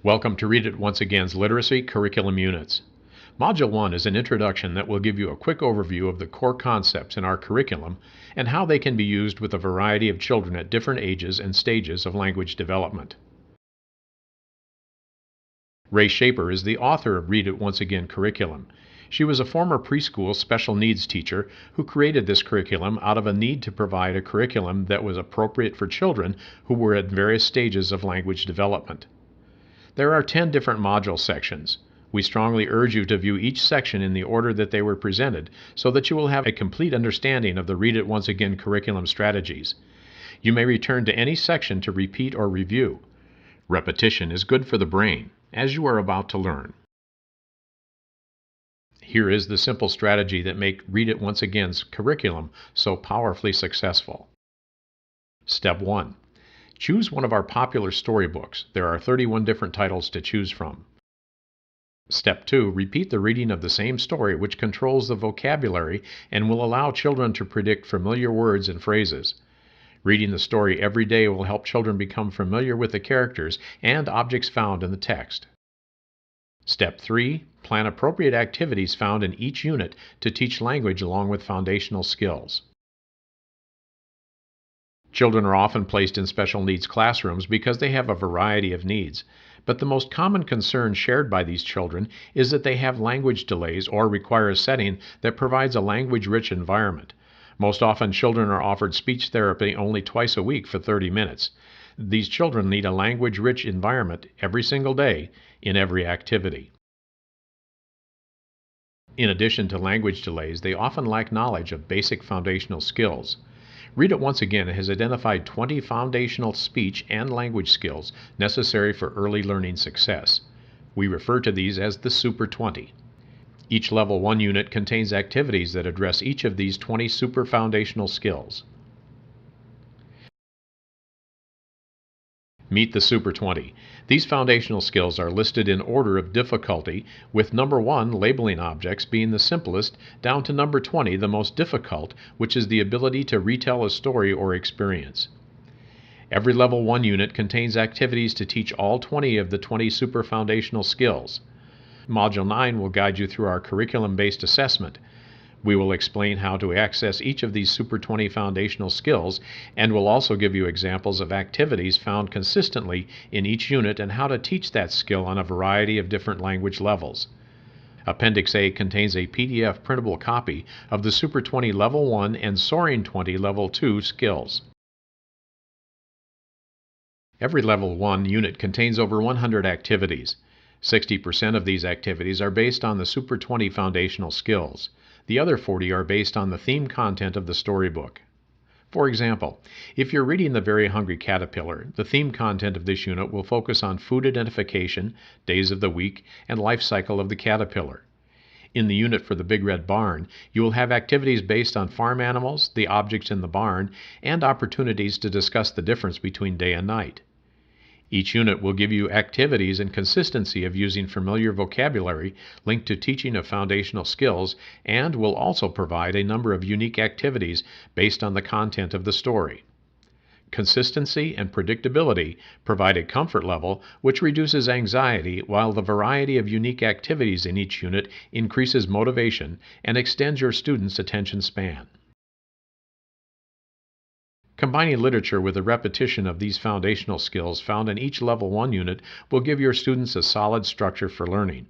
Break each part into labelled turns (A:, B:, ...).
A: Welcome to Read It Once Again's Literacy Curriculum Units. Module 1 is an introduction that will give you a quick overview of the core concepts in our curriculum and how they can be used with a variety of children at different ages and stages of language development. Ray Shaper is the author of Read It Once Again curriculum. She was a former preschool special needs teacher who created this curriculum out of a need to provide a curriculum that was appropriate for children who were at various stages of language development. There are 10 different module sections. We strongly urge you to view each section in the order that they were presented so that you will have a complete understanding of the Read It Once Again curriculum strategies. You may return to any section to repeat or review. Repetition is good for the brain, as you are about to learn. Here is the simple strategy that makes Read It Once Again's curriculum so powerfully successful. Step 1. Choose one of our popular storybooks. There are 31 different titles to choose from. Step 2. Repeat the reading of the same story, which controls the vocabulary and will allow children to predict familiar words and phrases. Reading the story every day will help children become familiar with the characters and objects found in the text. Step 3. Plan appropriate activities found in each unit to teach language along with foundational skills. Children are often placed in special needs classrooms because they have a variety of needs, but the most common concern shared by these children is that they have language delays or require a setting that provides a language-rich environment. Most often, children are offered speech therapy only twice a week for 30 minutes. These children need a language-rich environment every single day in every activity. In addition to language delays, they often lack knowledge of basic foundational skills. Read It Once Again has identified 20 foundational speech and language skills necessary for early learning success. We refer to these as the Super 20. Each Level 1 unit contains activities that address each of these 20 super foundational skills. Meet the Super 20. These foundational skills are listed in order of difficulty, with number 1, labeling objects, being the simplest, down to number 20, the most difficult, which is the ability to retell a story or experience. Every Level 1 unit contains activities to teach all 20 of the 20 super foundational skills. Module 9 will guide you through our curriculum-based assessment. We will explain how to access each of these Super 20 foundational skills, and will also give you examples of activities found consistently in each unit and how to teach that skill on a variety of different language levels. Appendix A contains a PDF printable copy of the Super 20 Level 1 and Soaring 20 Level 2 skills. Every Level 1 unit contains over 100 activities. 60% of these activities are based on the Super 20 foundational skills. The other 40 are based on the theme content of the storybook. For example, if you're reading The Very Hungry Caterpillar, the theme content of this unit will focus on food identification, days of the week, and life cycle of the caterpillar. In the unit for The Big Red Barn, you will have activities based on farm animals, the objects in the barn, and opportunities to discuss the difference between day and night. Each unit will give you activities and consistency of using familiar vocabulary linked to teaching of foundational skills, and will also provide a number of unique activities based on the content of the story. Consistency and predictability provide a comfort level which reduces anxiety, while the variety of unique activities in each unit increases motivation and extends your students' attention span. Combining literature with the repetition of these foundational skills found in each Level 1 unit will give your students a solid structure for learning.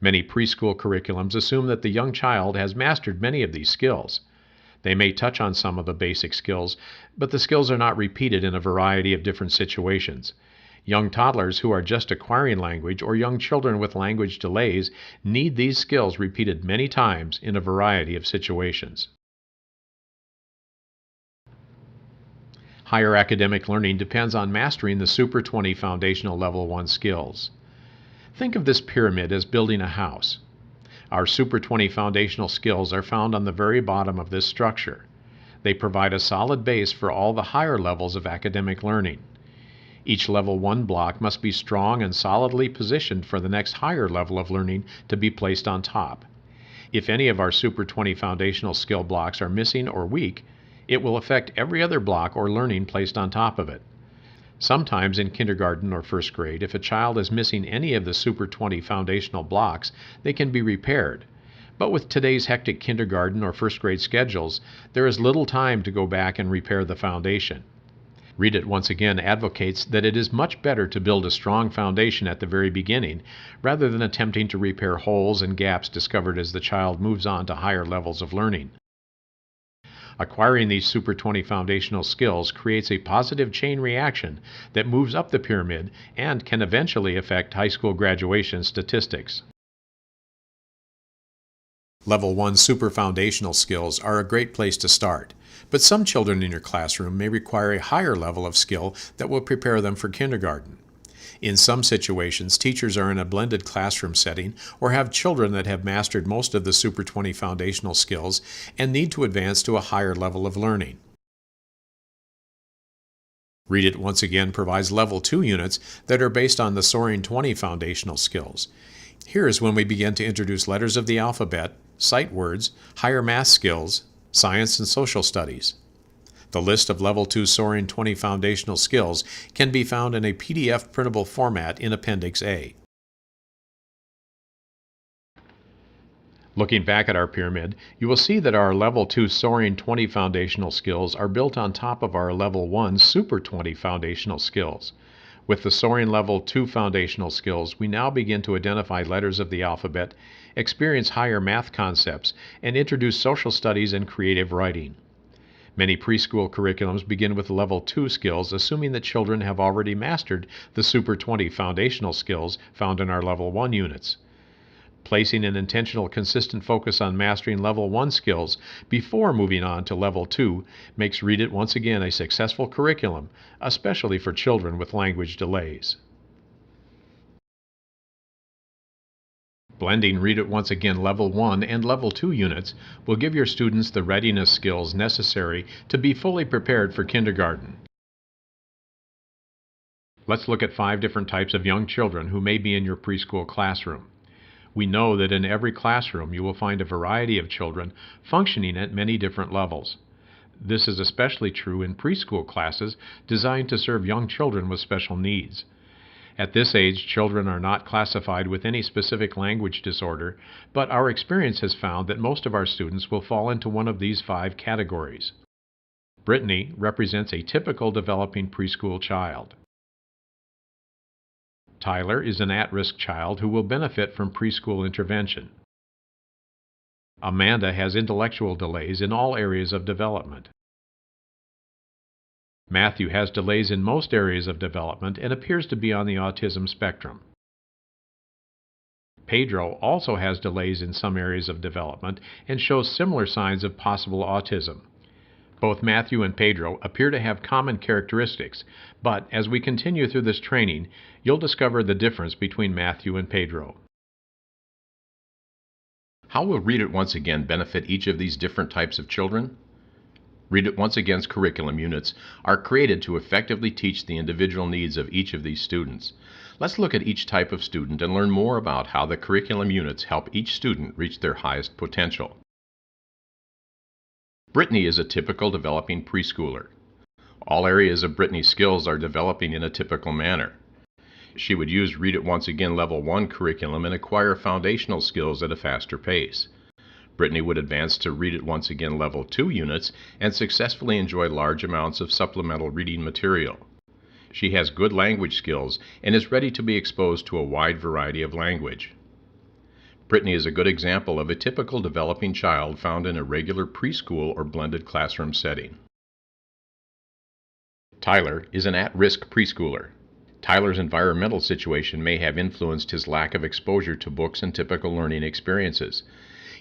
A: Many preschool curriculums assume that the young child has mastered many of these skills. They may touch on some of the basic skills, but the skills are not repeated in a variety of different situations. Young toddlers who are just acquiring language or young children with language delays need these skills repeated many times in a variety of situations. Higher academic learning depends on mastering the Super 20 foundational Level 1 skills. Think of this pyramid as building a house. Our Super 20 foundational skills are found on the very bottom of this structure. They provide a solid base for all the higher levels of academic learning. Each Level 1 block must be strong and solidly positioned for the next higher level of learning to be placed on top. If any of our Super 20 foundational skill blocks are missing or weak, it will affect every other block or learning placed on top of it. Sometimes in kindergarten or first grade, if a child is missing any of the Super 20 foundational blocks, they can be repaired. But with today's hectic kindergarten or first grade schedules, there is little time to go back and repair the foundation. Read It Once Again advocates that it is much better to build a strong foundation at the very beginning rather than attempting to repair holes and gaps discovered as the child moves on to higher levels of learning. Acquiring these Super 20 foundational skills creates a positive chain reaction that moves up the pyramid and can eventually affect high school graduation statistics. Level 1 Super Foundational skills are a great place to start, but some children in your classroom may require a higher level of skill that will prepare them for kindergarten. In some situations, teachers are in a blended classroom setting or have children that have mastered most of the Super 20 foundational skills and need to advance to a higher level of learning. Read It Once Again provides Level 2 units that are based on the Soaring 20 foundational skills. Here is when we begin to introduce letters of the alphabet, sight words, higher math skills, science and social studies. The list of Level 2 Soaring 20 foundational skills can be found in a PDF printable format in Appendix A. Looking back at our pyramid, you will see that our Level 2 Soaring 20 foundational skills are built on top of our Level 1 Super 20 foundational skills. With the Soaring Level 2 foundational skills, we now begin to identify letters of the alphabet, experience higher math concepts, and introduce social studies and creative writing. Many preschool curriculums begin with Level 2 skills, assuming that children have already mastered the Super 20 foundational skills found in our Level 1 units. Placing an intentional, consistent focus on mastering Level 1 skills before moving on to Level 2 makes Read It Once Again a successful curriculum, especially for children with language delays. Blending Read It Once Again Level 1 and Level 2 units will give your students the readiness skills necessary to be fully prepared for kindergarten. Let's look at 5 different types of young children who may be in your preschool classroom. We know that in every classroom you will find a variety of children functioning at many different levels. This is especially true in preschool classes designed to serve young children with special needs. At this age, children are not classified with any specific language disorder, but our experience has found that most of our students will fall into one of these 5 categories. Brittany represents a typical developing preschool child. Tyler is an at-risk child who will benefit from preschool intervention. Amanda has intellectual delays in all areas of development. Matthew has delays in most areas of development and appears to be on the autism spectrum. Pedro also has delays in some areas of development and shows similar signs of possible autism. Both Matthew and Pedro appear to have common characteristics, but as we continue through this training, you'll discover the difference between Matthew and Pedro.
B: How will Read It Once Again benefit each of these different types of children? Read It Once Again's curriculum units are created to effectively teach the individual needs of each of these students. Let's look at each type of student and learn more about how the curriculum units help each student reach their highest potential. Brittany is a typical developing preschooler. All areas of Brittany's skills are developing in a typical manner. She would use Read It Once Again Level 1 curriculum and acquire foundational skills at a faster pace. Brittany would advance to Read It Once Again Level 2 units and successfully enjoy large amounts of supplemental reading material. She has good language skills and is ready to be exposed to a wide variety of language. Brittany is a good example of a typical developing child found in a regular preschool or blended classroom setting. Tyler is an at-risk preschooler. Tyler's environmental situation may have influenced his lack of exposure to books and typical learning experiences.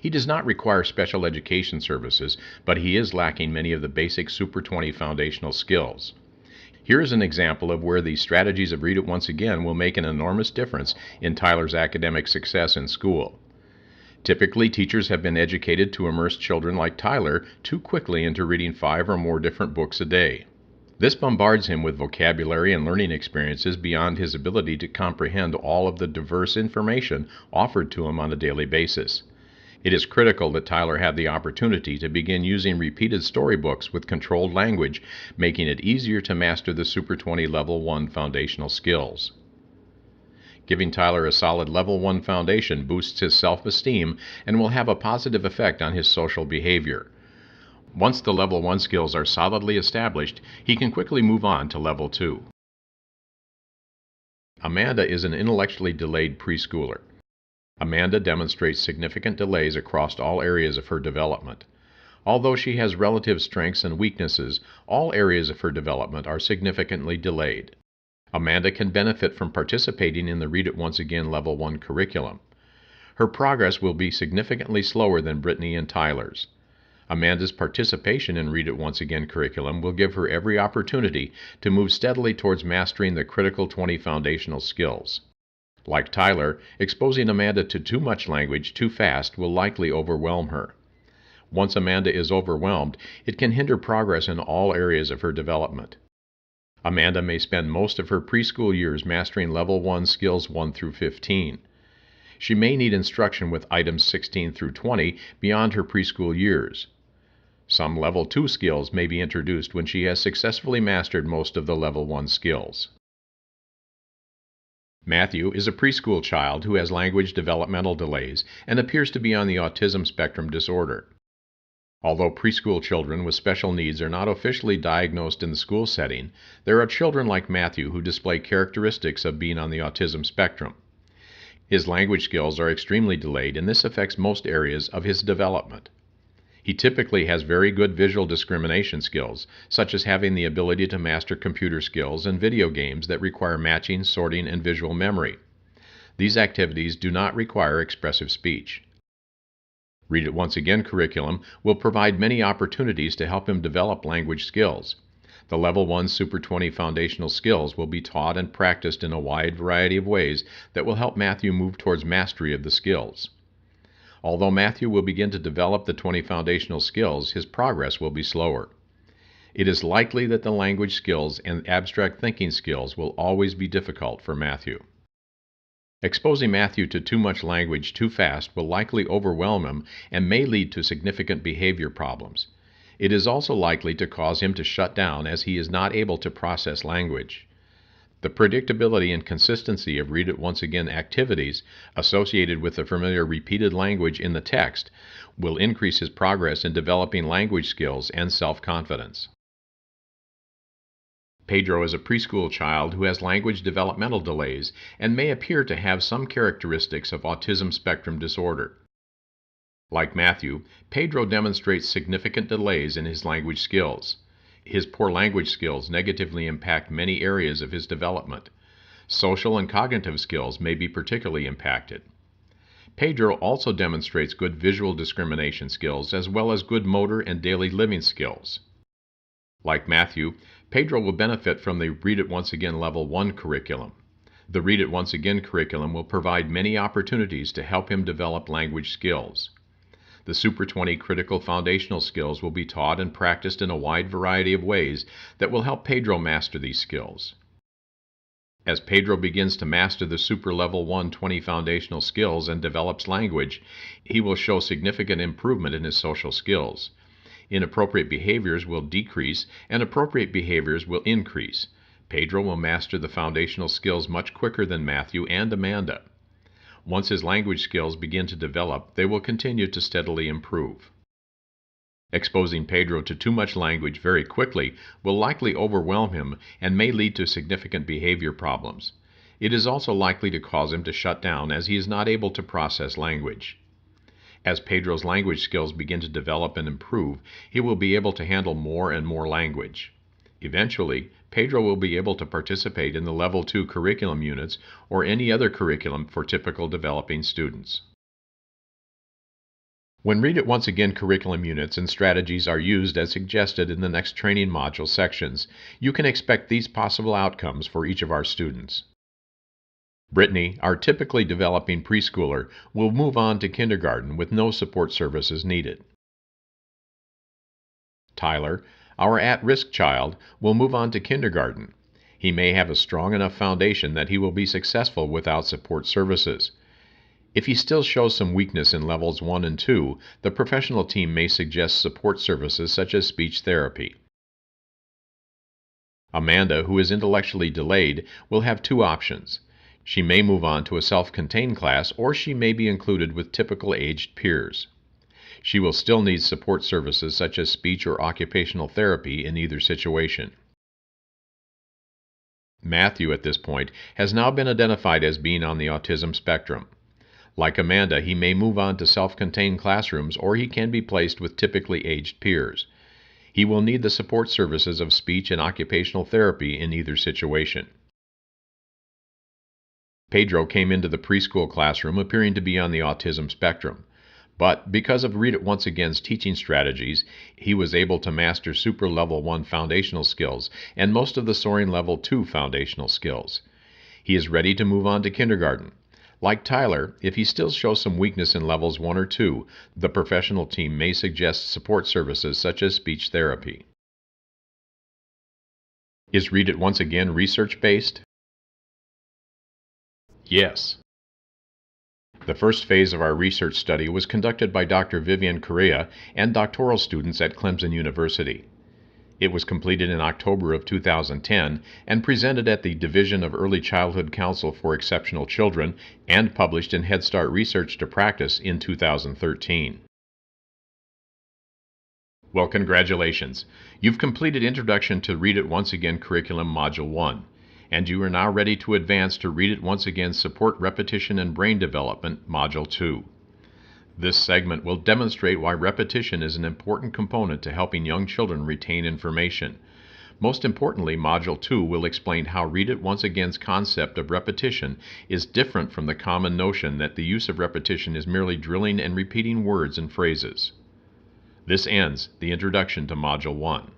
B: He does not require special education services, but he is lacking many of the basic Super 20 foundational skills. Here is an example of where the strategies of Read It Once Again will make an enormous difference in Tyler's academic success in school. Typically, teachers have been educated to immerse children like Tyler too quickly into reading 5 or more different books a day. This bombards him with vocabulary and learning experiences beyond his ability to comprehend all of the diverse information offered to him on a daily basis. It is critical that Tyler have the opportunity to begin using repeated storybooks with controlled language, making it easier to master the Super 20 Level 1 foundational skills. Giving Tyler a solid Level 1 foundation boosts his self-esteem and will have a positive effect on his social behavior. Once the Level 1 skills are solidly established, he can quickly move on to Level 2. Amanda is an intellectually delayed preschooler. Amanda demonstrates significant delays across all areas of her development. Although she has relative strengths and weaknesses, all areas of her development are significantly delayed. Amanda can benefit from participating in the Read It Once Again Level 1 curriculum. Her progress will be significantly slower than Brittany and Tyler's. Amanda's participation in Read It Once Again curriculum will give her every opportunity to move steadily towards mastering the critical 20 foundational skills. Like Tyler, exposing Amanda to too much language too fast will likely overwhelm her. Once Amanda is overwhelmed, it can hinder progress in all areas of her development. Amanda may spend most of her preschool years mastering Level 1 skills 1 through 15. She may need instruction with items 16 through 20 beyond her preschool years. Some Level 2 skills may be introduced when she has successfully mastered most of the Level 1 skills. Matthew is a preschool child who has language developmental delays and appears to be on the Autism Spectrum Disorder. Although preschool children with special needs are not officially diagnosed in the school setting, there are children like Matthew who display characteristics of being on the autism spectrum. His language skills are extremely delayed, and this affects most areas of his development. He typically has very good visual discrimination skills, such as having the ability to master computer skills and video games that require matching, sorting, and visual memory. These activities do not require expressive speech. Read It Once Again curriculum will provide many opportunities to help him develop language skills. The Level 1 Super 20 foundational skills will be taught and practiced in a wide variety of ways that will help Matthew move towards mastery of the skills. Although Matthew will begin to develop the 20 foundational skills, his progress will be slower. It is likely that the language skills and abstract thinking skills will always be difficult for Matthew. Exposing Matthew to too much language too fast will likely overwhelm him and may lead to significant behavior problems. It is also likely to cause him to shut down as he is not able to process language. The predictability and consistency of Read It Once Again activities associated with the familiar repeated language in the text will increase his progress in developing language skills and self-confidence. Pedro is a preschool child who has language developmental delays and may appear to have some characteristics of Autism Spectrum Disorder. Like Matthew, Pedro demonstrates significant delays in his language skills. His poor language skills negatively impact many areas of his development. Social and cognitive skills may be particularly impacted. Pedro also demonstrates good visual discrimination skills as well as good motor and daily living skills. Like Matthew, Pedro will benefit from the Read It Once Again Level 1 curriculum. The Read It Once Again curriculum will provide many opportunities to help him develop language skills. The Super 20 critical foundational skills will be taught and practiced in a wide variety of ways that will help Pedro master these skills. As Pedro begins to master the Super Level 1 20 foundational skills and develops language, he will show significant improvement in his social skills. Inappropriate behaviors will decrease and appropriate behaviors will increase. Pedro will master the foundational skills much quicker than Matthew and Amanda. Once his language skills begin to develop, they will continue to steadily improve. Exposing Pedro to too much language very quickly will likely overwhelm him and may lead to significant behavior problems. It is also likely to cause him to shut down as he is not able to process language. As Pedro's language skills begin to develop and improve, he will be able to handle more and more language. Eventually, Pedro will be able to participate in the Level 2 curriculum units or any other curriculum for typical developing students. When Read It Once Again curriculum units and strategies are used as suggested in the next training module sections, you can expect these possible outcomes for each of our students. Brittany, our typically developing preschooler, will move on to kindergarten with no support services needed. Tyler, our at-risk child, will move on to kindergarten. He may have a strong enough foundation that he will be successful without support services. If he still shows some weakness in levels 1 and 2, the professional team may suggest support services such as speech therapy. Amanda, who is intellectually delayed, will have two options. She may move on to a self-contained class, or she may be included with typical aged peers. She will still need support services such as speech or occupational therapy in either situation. Matthew, at this point, has now been identified as being on the autism spectrum. Like Amanda, he may move on to self-contained classrooms, or he can be placed with typically aged peers. He will need the support services of speech and occupational therapy in either situation. Pedro came into the preschool classroom appearing to be on the autism spectrum, but because of Read It Once Again's teaching strategies, he was able to master Super Level 1 foundational skills and most of the Soaring Level 2 foundational skills. He is ready to move on to kindergarten. Like Tyler, if he still shows some weakness in levels 1 or 2, the professional team may suggest support services such as speech therapy. Is Read It Once Again research-based? Yes. The first phase of our research study was conducted by Dr. Vivian Correa and doctoral students at Clemson University. It was completed in October of 2010 and presented at the Division of Early Childhood Council for Exceptional Children and published in Head Start Research to Practice in 2013. Well, congratulations. You've completed Introduction to Read It Once Again Curriculum Module 1. And you are now ready to advance to Read It Once Again Support Repetition and Brain Development, Module 2. This segment will demonstrate why repetition is an important component to helping young children retain information. Most importantly, Module 2 will explain how Read It Once Again's concept of repetition is different from the common notion that the use of repetition is merely drilling and repeating words and phrases. This ends the introduction to Module 1.